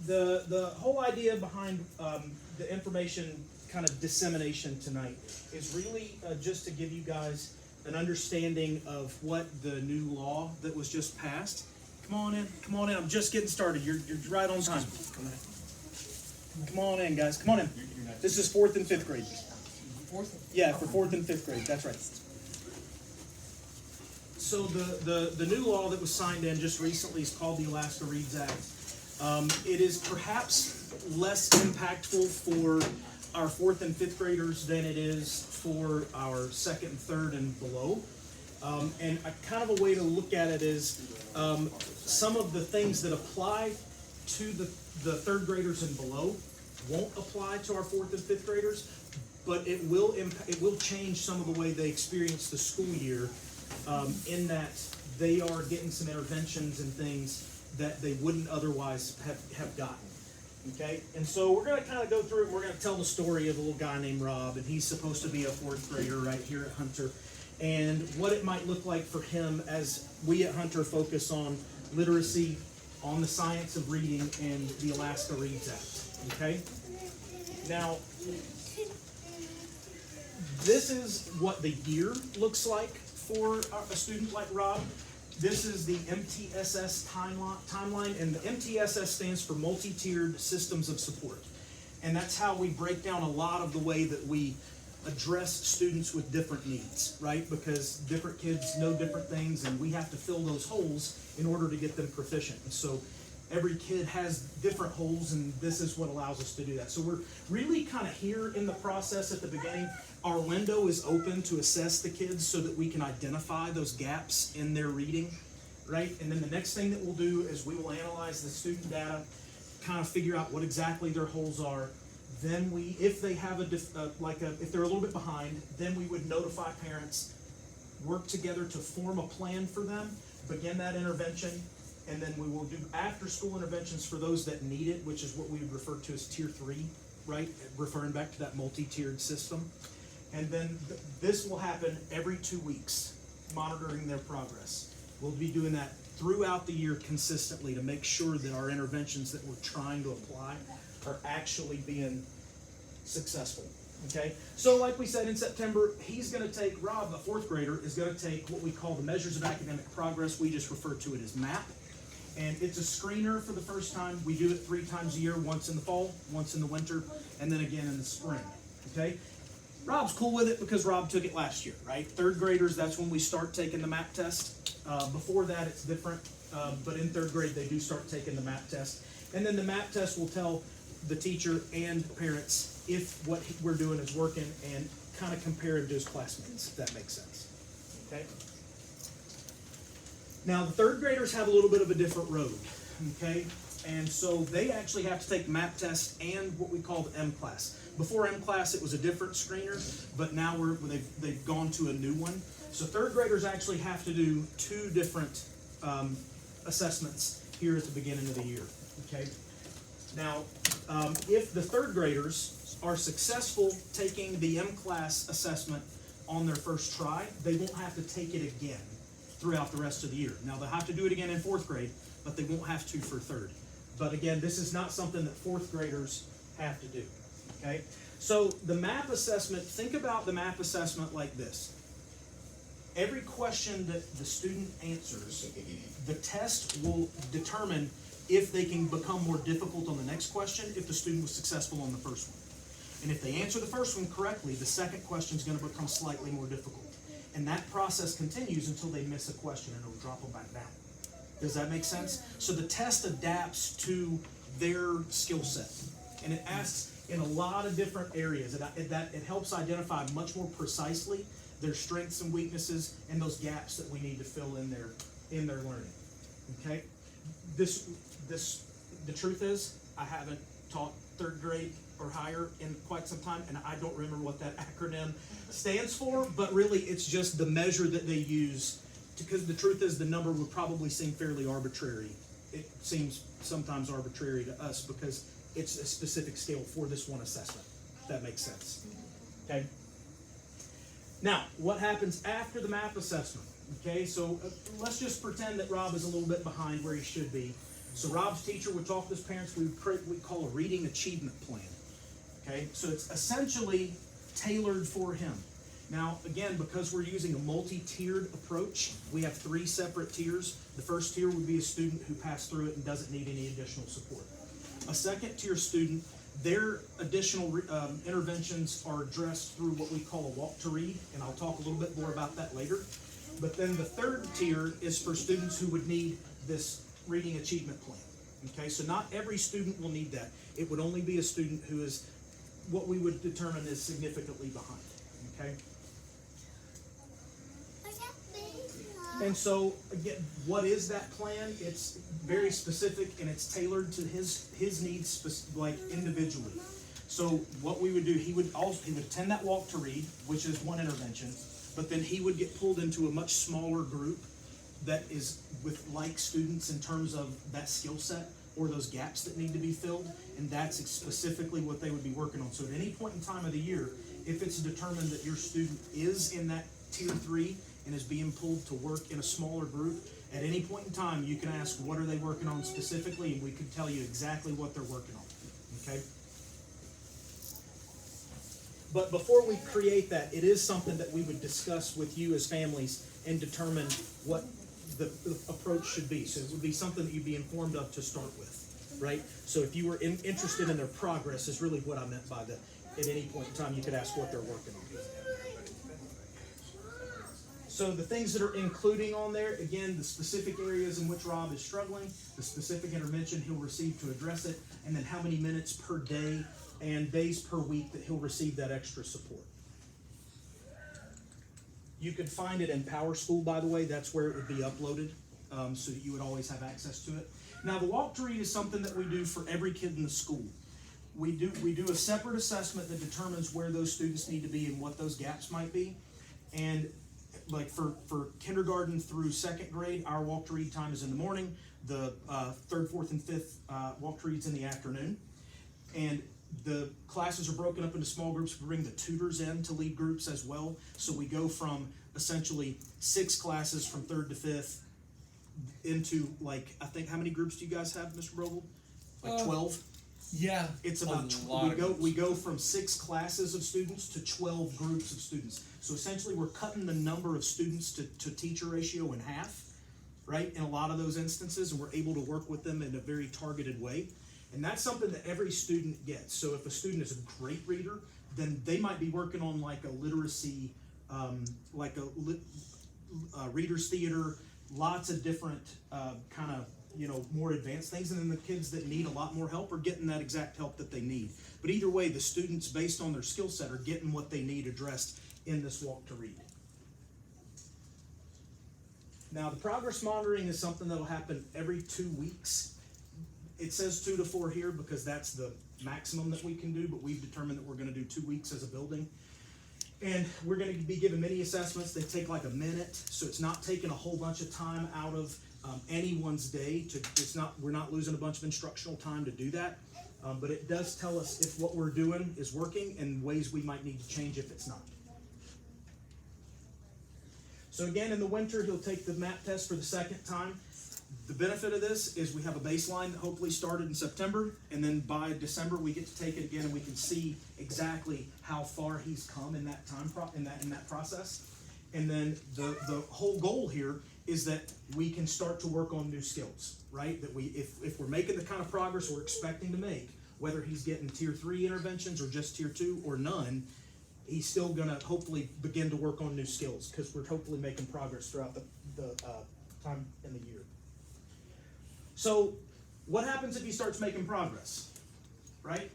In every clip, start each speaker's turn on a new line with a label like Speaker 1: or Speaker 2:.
Speaker 1: The whole idea behind the information kind of dissemination tonight is really just to give you guys an understanding of what the new law that was just passed. Come on in. I'm just getting started. You're right on time. Come on in, guys. Come on in. This is 4th and 5th grade. Yeah, for 4th and 5th grade. That's right. So the new law that was signed in just recently is called the Alaska Reads Act. It is perhaps less impactful for our 4th and 5th graders than it is for our 2nd and 3rd and below. And kind of a way to look at it is some of the things that apply to the 3rd graders and below won't apply to our 4th and 5th graders, but it will change some of the way they experience the school year, in that they are getting some interventions and things that they wouldn't otherwise have gotten. Okay, and so we're going to kind of go through it. We're going to tell the story of a little guy named Rob, and he's supposed to be a 4th grader right here at Hunter, and what it might look like for him as we at Hunter focus on literacy, on the science of reading, and the Alaska Reads Act. Okay, now this is what the year looks like for a student like Rob. This is the MTSS timeline, and the MTSS stands for Multi-Tiered Systems of Support. And that's how we break down a lot of the way that we address students with different needs, right? Because different kids know different things, and we have to fill those holes in order to get them proficient. And so every kid has different holes, and this is what allows us to do that. So we're really kind of here in the process at the beginning. Our window is open to assess the kids so that we can identify those gaps in their reading, right? And then the next thing that we'll do is we will analyze the student data, kind of figure out what exactly their holes are. Then if they have if they're a little bit behind, then we would notify parents, work together to form a plan for them, begin that intervention, and then we will do after-school interventions for those that need it, which is what we would refer to as Tier 3, right? Referring back to that multi-tiered system. And then this will happen every 2 weeks, monitoring their progress. We'll be doing that throughout the year consistently to make sure that our interventions that we're trying to apply are actually being successful. Okay? So like we said in September, Rob, a 4th grader, is going to take what we call the Measures of Academic Progress. We just refer to it as MAP. And it's a screener for the first time. We do it 3 times a year, once in the fall, once in the winter, and then again in the spring. Okay? Rob's cool with it because Rob took it last year, right? 3rd graders, that's when we start taking the MAP test. Before that, it's different, but in 3rd grade, they do start taking the MAP test. And then the MAP test will tell the teacher and parents if what we're doing is working and kind of compare it to his classmates, if that makes sense. Okay? Now, the 3rd graders have a little bit of a different road, okay? And so they actually have to take MAP test and what we call the M class. Before M class, it was a different screener, but now they've gone to a new one. So 3rd graders actually have to do 2 different assessments here at the beginning of the year, okay? Now, if the 3rd graders are successful taking the M class assessment on their first try, they won't have to take it again throughout the rest of the year. Now, they'll have to do it again in 4th grade, but they won't have to for 3rd. But again, this is not something that 4th graders have to do, okay? So the MAP assessment, think about the MAP assessment like this. Every question that the student answers, the test will determine if they can become more difficult on the next question if the student was successful on the first one. And if they answer the first one correctly, the second question is going to become slightly more difficult. And that process continues until they miss a question and it'll drop them back down. Does that make sense? So the test adapts to their skill set. And it asks in a lot of different areas. It helps identify much more precisely their strengths and weaknesses and those gaps that we need to fill in their learning. Okay? The truth is, I haven't taught 3rd grade or higher in quite some time, and I don't remember what that acronym stands for, but really it's just the measure that they use, because the truth is the number would probably seem fairly arbitrary. It seems sometimes arbitrary to us because it's a specific scale for this one assessment, if that makes sense. Okay? Now, what happens after the MAP assessment? Okay, so let's just pretend that Rob is a little bit behind where he should be. So Rob's teacher would talk to his parents. We would create what we call a reading achievement plan. Okay, so it's essentially tailored for him. Now, again, because we're using a multi-tiered approach, we have 3 separate tiers. The first tier would be a student who passed through it and doesn't need any additional support. A second tier student, their additional interventions are addressed through what we call a walk to read, and I'll talk a little bit more about that later. But then the third tier is for students who would need this reading achievement plan. Okay, so not every student will need that. It would only be a student who is what we would determine is significantly behind. Okay? And so, again, what is that plan? It's very specific and it's tailored to his needs, like individually. So what we would do, he would attend that walk to read, which is one intervention, but then he would get pulled into a much smaller group that is with like students in terms of that skill set or those gaps that need to be filled, and that's specifically what they would be working on. So at any point in time of the year, if it's determined that your student is in that tier 3 and is being pulled to work in a smaller group, at any point in time, you can ask, what are they working on specifically, and we can tell you exactly what they're working on, okay? But before we create that, it is something that we would discuss with you as families and determine what the approach should be. So it would be something that you'd be informed of to start with, right? So if you were interested in their progress is really what I meant by that. At any point in time, you could ask what they're working on. So the things that are including on there, again, the specific areas in which Rob is struggling, the specific intervention he'll receive to address it, and then how many minutes per day and days per week that he'll receive that extra support. You could find it in PowerSchool, by the way. That's where it would be uploaded, so that you would always have access to it. Now, the walk to read is something that we do for every kid in the school. We do a separate assessment that determines where those students need to be and what those gaps might be. And like for kindergarten through 2nd grade, our walk to read time is in the morning. The 3rd, 4th, and 5th walk to reads in the afternoon. And the classes are broken up into small groups. We bring the tutors in to lead groups as well. So we go from essentially 6 classes from 3rd to 5th into, like, I think, how many groups do you guys have, Mr. Brogel? Like 12?
Speaker 2: Yeah.
Speaker 1: It's about we go from 6 classes of students to 12 groups of students. So essentially we're cutting the number of students to teacher ratio in half, right? In a lot of those instances, and we're able to work with them in a very targeted way. And that's something that every student gets. So if a student is a great reader, then they might be working on like a literacy, like a reader's theater, lots of different kind of, more advanced things. And then the kids that need a lot more help are getting that exact help that they need. But either way, the students, based on their skill set, are getting what they need addressed in this walk to read. Now, the progress monitoring is something that'll happen every 2 weeks. It says 2 to 4 here because that's the maximum that we can do, but we've determined that we're going to do 2 weeks as a building. And we're going to be given mini assessments. They take like a minute, so it's not taking a whole bunch of time out of anyone's day. We're not losing a bunch of instructional time to do that, but it does tell us if what we're doing is working and ways we might need to change if it's not. So again, in the winter, he'll take the MAP test for the 2nd time. The benefit of this is we have a baseline that hopefully started in September, and then by December we get to take it again, and we can see exactly how far he's come in that in that process. And then the whole goal here is that we can start to work on new skills, right? That if we're making the kind of progress we're expecting to make, whether he's getting tier 3 interventions or just tier 2 or none, he's still gonna hopefully begin to work on new skills because we're hopefully making progress throughout the time in the year. So what happens if he starts making progress, right?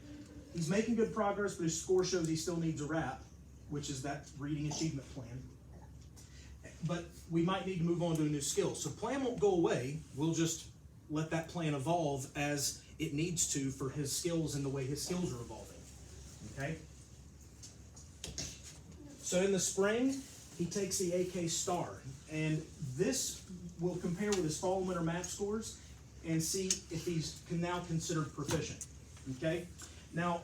Speaker 1: He's making good progress, but his score shows he still needs a RAP, which is that reading achievement plan. But we might need to move on to a new skill. So the plan won't go away. We'll just let that plan evolve as it needs to for his skills and the way his skills are evolving, okay? So in the spring, he takes the AK Star, and this will compare with his fall and winter MAP scores and see if he's now considered proficient, okay? Now,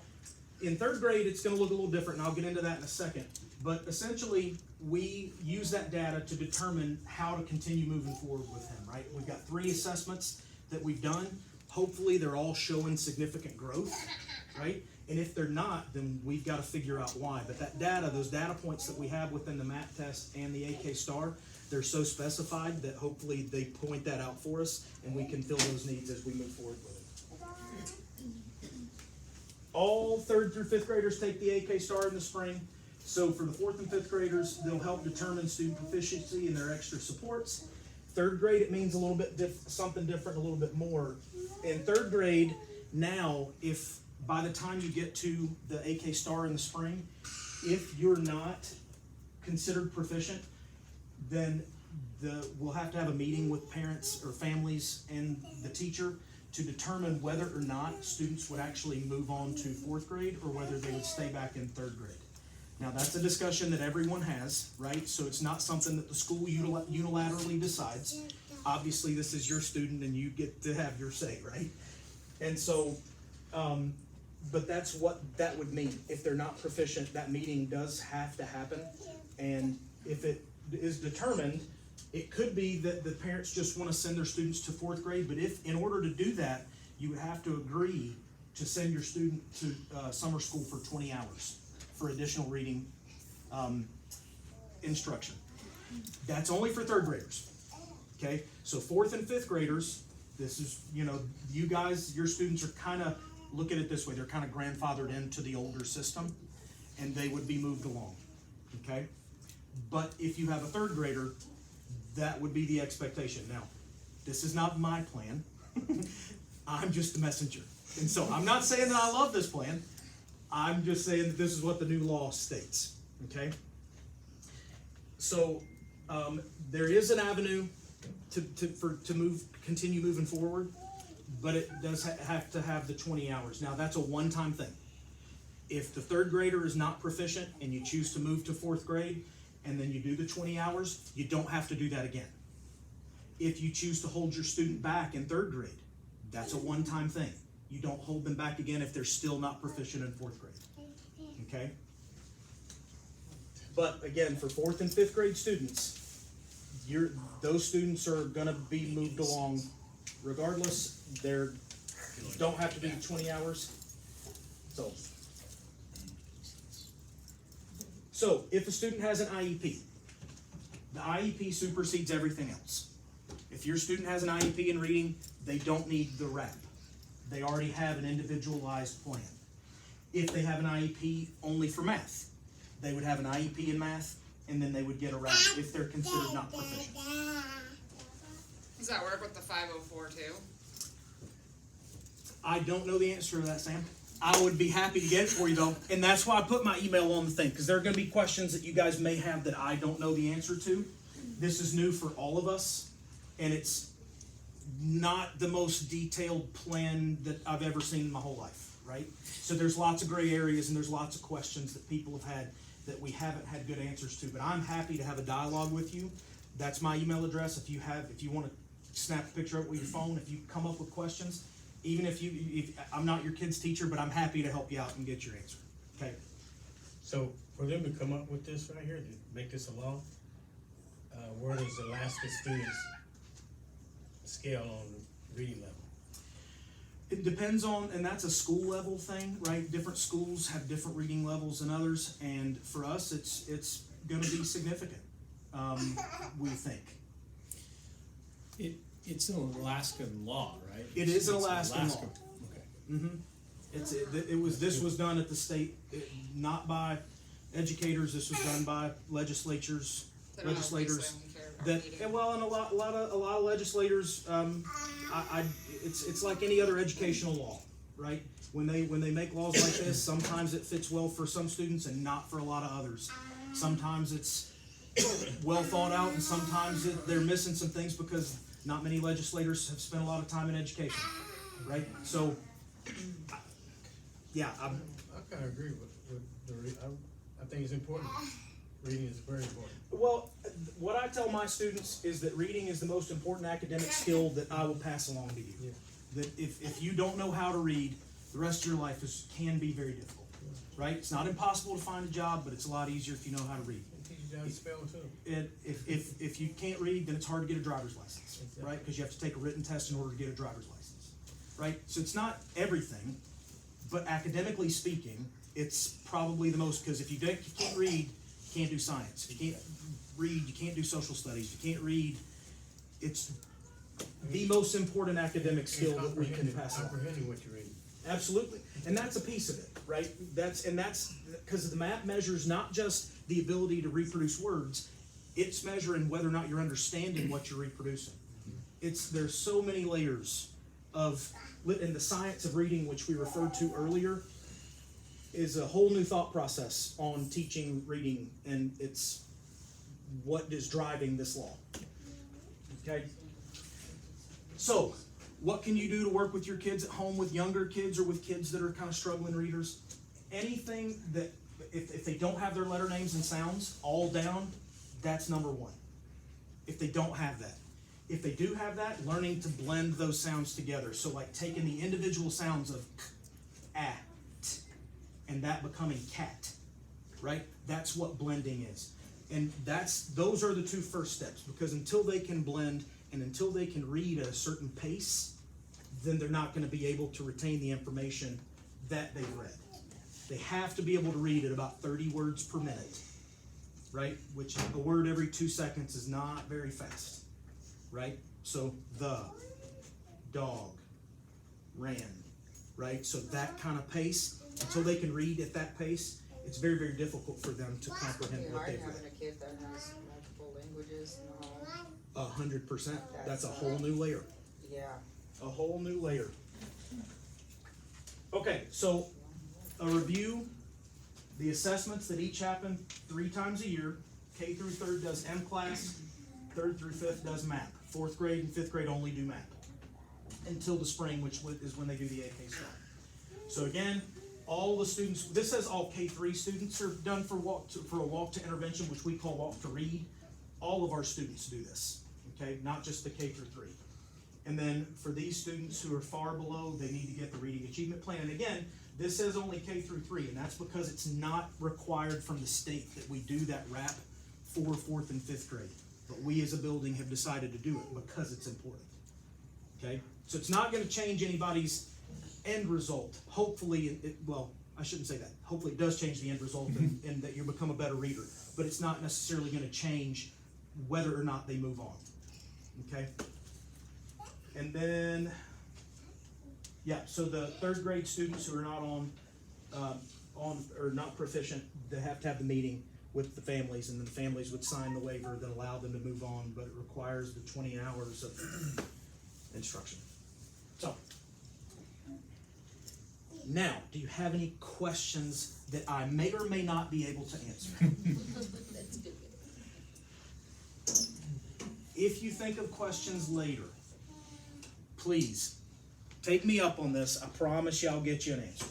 Speaker 1: in 3rd grade, it's gonna look a little different, and I'll get into that in a second, but essentially, we use that data to determine how to continue moving forward with him, right? We've got 3 assessments that we've done, hopefully they're all showing significant growth, right? And if they're not, then we've got to figure out why. But that data, those data points that we have within the MAT test and the AK Star, they're so specified that hopefully they point that out for us and we can fill those needs as we move forward with it. All 3rd through 5th graders take the AK Star in the spring. So for the 4th and 5th graders, they'll help determine student proficiency and their extra supports. 3rd grade, it means a little bit something different, a little bit more. In 3rd grade, now, if by the time you get to the AK Star in the spring, if you're not considered proficient, then we'll have to have a meeting with parents or families and the teacher to determine whether or not students would actually move on to 4th grade or whether they would stay back in 3rd grade. Now, that's a discussion that everyone has, right? So it's not something that the school unilaterally decides. Obviously, this is your student and you get to have your say, right? And so, but that's what that would mean. If they're not proficient, that meeting does have to happen. And if it is determined, it could be that the parents just want to send their students to 4th grade, but if, in order to do that, you would have to agree to send your student to summer school for 20 hours for additional reading instruction. That's only for 3rd graders, okay? So 4th and 5th graders, this is, you guys, your students are kind of, look at it this way, they're kind of grandfathered into the older system, and they would be moved along, okay? But if you have a 3rd grader, that would be the expectation. Now, this is not my plan. I'm just a messenger. And so I'm not saying that I love this plan. I'm just saying that this is what the new law states, okay? So there is an avenue to continue moving forward, but it does have to have the 20 hours. Now, that's a one-time thing. If the 3rd grader is not proficient and you choose to move to 4th grade, and then you do the 20 hours, you don't have to do that again. If you choose to hold your student back in 3rd grade, that's a one-time thing. You don't hold them back again if they're still not proficient in 4th grade, okay? But again, for 4th and 5th grade students, those students are gonna be moved along regardless. They don't have to do the 20 hours, So if a student has an IEP, the IEP supersedes everything else. If your student has an IEP in reading, they don't need the RAP. They already have an individualized plan. If they have an IEP only for math, they would have an IEP in math, and then they would get a RAP if they're considered not proficient.
Speaker 2: Does that work with the 504 too?
Speaker 1: I don't know the answer to that, Sam. I would be happy to get it for you though, and that's why I put my email on the thing, because there are going to be questions that you guys may have that I don't know the answer to. This is new for all of us, and it's not the most detailed plan that I've ever seen in my whole life, right? So there's lots of gray areas and there's lots of questions that people have had that we haven't had good answers to, but I'm happy to have a dialogue with you. That's my email address. If you want to snap a picture of it with your phone, if you come up with questions, even if I'm not your kid's teacher, but I'm happy to help you out and get your answer, okay?
Speaker 3: So for them to come up with this right here, to make this a law, where does Alaska students scale on reading level?
Speaker 1: It depends on, and that's a school level thing, right? Different schools have different reading levels than others, and for us, it's going to be significant, we think.
Speaker 4: It's an Alaskan law, right?
Speaker 1: It is an Alaskan law.
Speaker 4: Okay.
Speaker 1: Mm-hmm. This was done at the state, not by educators. This was done by legislators.
Speaker 2: They don't
Speaker 1: Legislators
Speaker 2: obviously care about
Speaker 1: that,
Speaker 2: reading.
Speaker 1: and well, and a lot of legislators. It's like any other educational law, right? When they make laws like this, sometimes it fits well for some students and not for a lot of others. Sometimes it's well thought out, and sometimes they're missing some things because not many legislators have spent a lot of time in education, right? So, yeah,
Speaker 3: I kind of agree with I think it's important. Reading is very important.
Speaker 1: well, what I tell my students is that reading is the most important academic skill that I will pass along to you.
Speaker 3: Yeah.
Speaker 1: That if you don't know how to read, the rest of your life can be very difficult, right? It's not impossible to find a job, but it's a lot easier if you know how to read.
Speaker 3: you gotta spell too.
Speaker 1: And if you can't read, then it's hard to get a driver's license, right? Because you have to take a written test in order to get a driver's license, right? So it's not everything, but academically speaking, it's probably the most, because if you can't read, you can't do science. If you can't read, you can't do social studies. If you can't read, it's the most important academic skill that we can pass on.
Speaker 3: Comprehending what you're reading.
Speaker 1: Absolutely, and that's a piece of it, right? That's because the map measures not just the ability to reproduce words, it's measuring whether or not you're understanding what you're reproducing. There's so many layers of, and the science of reading, which we referred to earlier, is a whole new thought process on teaching reading, and it's what is driving this law. Okay? So, what can you do to work with your kids at home, with younger kids or with kids that are kind of struggling readers? Anything that, if they don't have their letter names and sounds all down, that's number one. If they don't have that. If they do have that, learning to blend those sounds together. So like taking the individual sounds of k, a, t, and that becoming cat, right? That's what blending is. And those are the two first steps, because until they can blend and until they can read at a certain pace, then they're not going to be able to retain the information that they've read. They have to be able to read at about 30 words per minute, right? Which a word every 2 seconds is not very fast, right? So the dog ran, right? So that kind of pace, until they can read at that pace, it's very, very difficult for them to comprehend what they've read.
Speaker 2: Having a kid that has multiple languages in the home.
Speaker 1: 100%. That's a whole new layer.
Speaker 2: Yeah.
Speaker 1: A whole new layer. Okay, so a review, the assessments that each happen 3 times a year. K through 3rd does M class, 3rd through 5th does MAP. 4th grade and 5th grade only do MAP until the spring, which is when they do the AK start. So again, all the students, this says all K3 students are done for a walk to intervention, which we call walk to read. All of our students do this, okay? Not just the K through 3. And then for these students who are far below, they need to get the reading achievement plan. And again, this says only K through 3, and that's because it's not required from the state that we do that RAP for 4th and 5th grade. But we as a building have decided to do it because it's important, okay? So it's not going to change anybody's end result. Hopefully, well, I shouldn't say that. Hopefully it does change the end result and that you become a better reader. But it's not necessarily going to change whether or not they move on, okay? And then, yeah, so the 3rd grade students who are not or not proficient, they have to have the meeting with the families, and then the families would sign the waiver that allow them to move on, but it requires the 20 hours of instruction. So, now, do you have any questions that I may or may not be able to answer?
Speaker 2: That's good.
Speaker 1: If you think of questions later, please take me up on this. I promise you I'll get you an answer.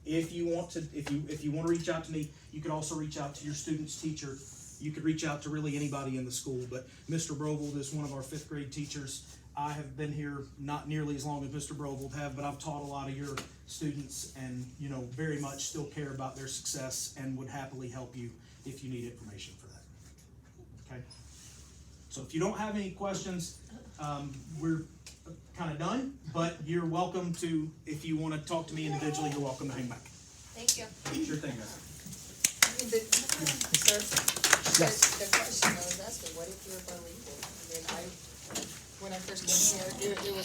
Speaker 1: If you want to reach out to me, you could also reach out to your student's teacher. You could reach out to really anybody in the school, but Mr. Brovold is one of our 5th grade teachers. I have been here not nearly as long as Mr. Brovold have, but I've taught a lot of your students and, very much still care about their success and would happily help you if you need information for that. Okay? So if you don't have any questions, we're kind of done, but you're welcome to, if you want to talk to me individually, you're welcome to hang back.
Speaker 2: Thank you.
Speaker 1: Sure thing, guys.
Speaker 2: Sir?
Speaker 1: Yes.
Speaker 2: The question I was asking, what if you're bilingual? I mean, when I first came here, it was